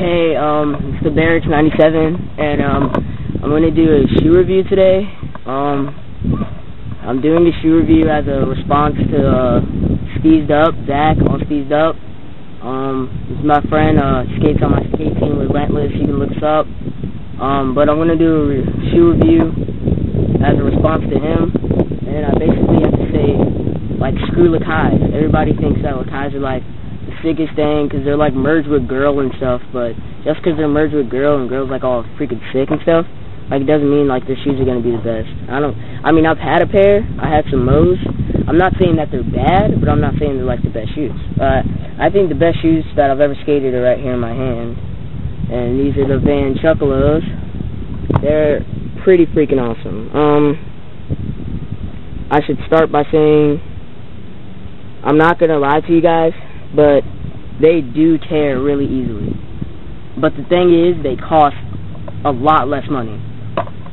Hey, it's the Barracks 97, and I'm going to do a shoe review today. I'm doing the shoe review as a response to Speezed Up, Zach on Speezed Up. This is my friend, skates on my skate team, Relentless, you can look us up. But I'm going to do a shoe review as a response to him, and I basically have to say, like, screw Lakais. Everybody thinks that Lakais are, like, the sickest thing because they're, like, merged with girl and stuff, but just because they're merged with girl and girl's, like, all freaking sick and stuff, like, it doesn't mean, like, their shoes are going to be the best. I mean, I've had a pair. I had some Mo's. I'm not saying that they're bad, but I'm not saying they're, like, the best shoes. I think the best shoes that I've ever skated are right here in my hand, and these are the Van Chukka's. They're pretty freaking awesome. I should start by saying, I'm not going to lie to you guys, but they do tear really easily. But the thing is, they cost a lot less money.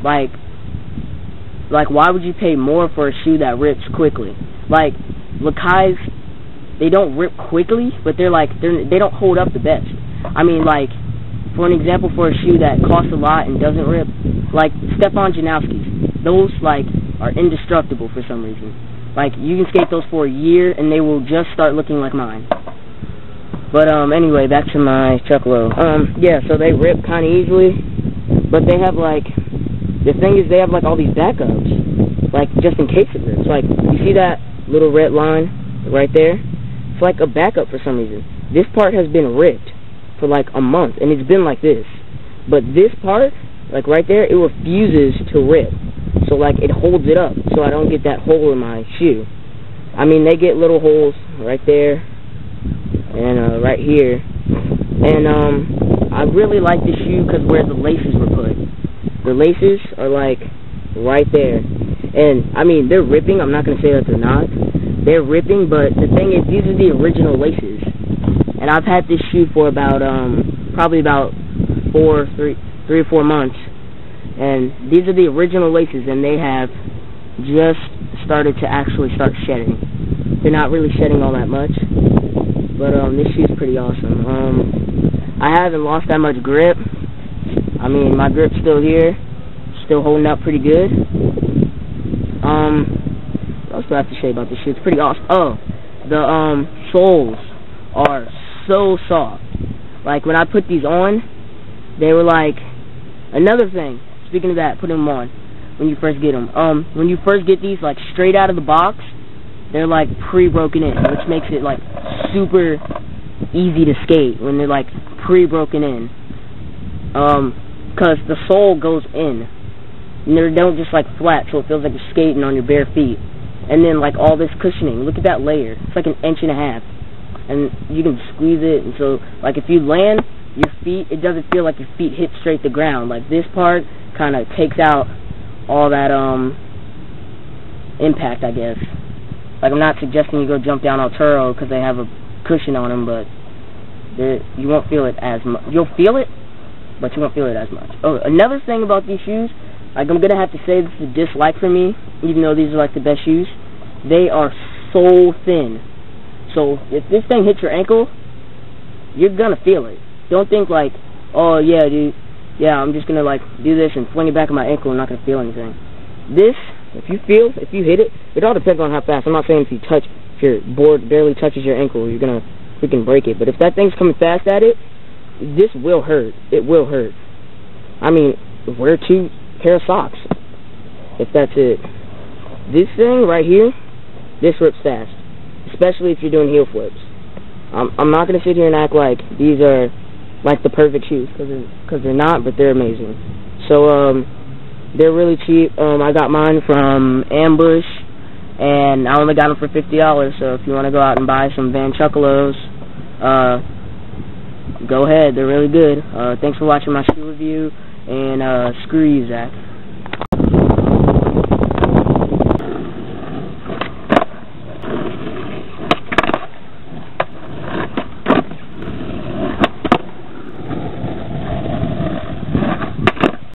Like why would you pay more for a shoe that rips quickly? Like, Lakais, they don't rip quickly, but they don't hold up the best. I mean, like, for an example, for a shoe that costs a lot and doesn't rip, like Stepan Janowski's, those, like, are indestructible for some reason. Like, you can skate those for a year, and they will just start looking like mine. But, anyway, back to my Chukka. Yeah, so they rip kind of easily, but they have, like, the thing is they have, like, all these backups, like, just in case it rips. Like, you see that little red line right there? It's like a backup for some reason. This part has been ripped for, like, a month, and it's been like this. But this part, like, right there, it refuses to rip. So, like, it holds it up, so I don't get that hole in my shoe. I mean, they get little holes right there and right here. And I really like this shoe because where the laces were put. The laces are, like, right there. And, I mean, they're ripping. I'm not going to say that they're not. They're ripping, but the thing is, these are the original laces. And I've had this shoe for about, probably about 3 or 4 months. And these are the original laces, and they have just started to actually start shedding. They're not really shedding all that much, but this shoe's pretty awesome. I haven't lost that much grip. I mean, my grip's still here, still holding up pretty good. What else do I have to say about this shoe? It's pretty awesome. Oh, the soles are so soft. Like, when I put these on, they were like, another thing. Speaking of that, put them on when you first get them. When you first get these, like, straight out of the box, they're, like, pre-broken in, which makes it, like, super easy to skate when they're, like, pre-broken in. Because the sole goes in. And they don't just, like, flat, so it feels like you're skating on your bare feet. And then, like, all this cushioning. Look at that layer. It's like 1.5 inches. And you can squeeze it, and so, like, if you land, your feet, it doesn't feel like your feet hit straight the ground. Like, this part kind of takes out all that impact, I guess. Like, I'm not suggesting you go jump down Alturo because they have a cushion on them, but you won't feel it as much. You'll feel it, but you won't feel it as much. Oh, another thing about these shoes, like, I'm going to have to say this is a dislike for me, even though these are, like, the best shoes. They are so thin. So if this thing hits your ankle, you're going to feel it. Don't think, like, oh, yeah, dude, yeah, I'm just going to, like, do this and fling it back on my ankle and I'm not going to feel anything. This, if you hit it, it all depends on how fast. I'm not saying if your board barely touches your ankle, you're going to freaking break it. But if that thing's coming fast at it, this will hurt. It will hurt. I mean, wear 2 pair of socks, if that's it. This thing right here, this rips fast, especially if you're doing heel flips. I'm not going to sit here and act like these are, like, the perfect shoes, because they're not, but they're amazing. So, they're really cheap. I got mine from Ambush, and I only got them for $50, so if you want to go out and buy some Van Chukka's, go ahead. They're really good. Thanks for watching my shoe review, and screw you, Zach.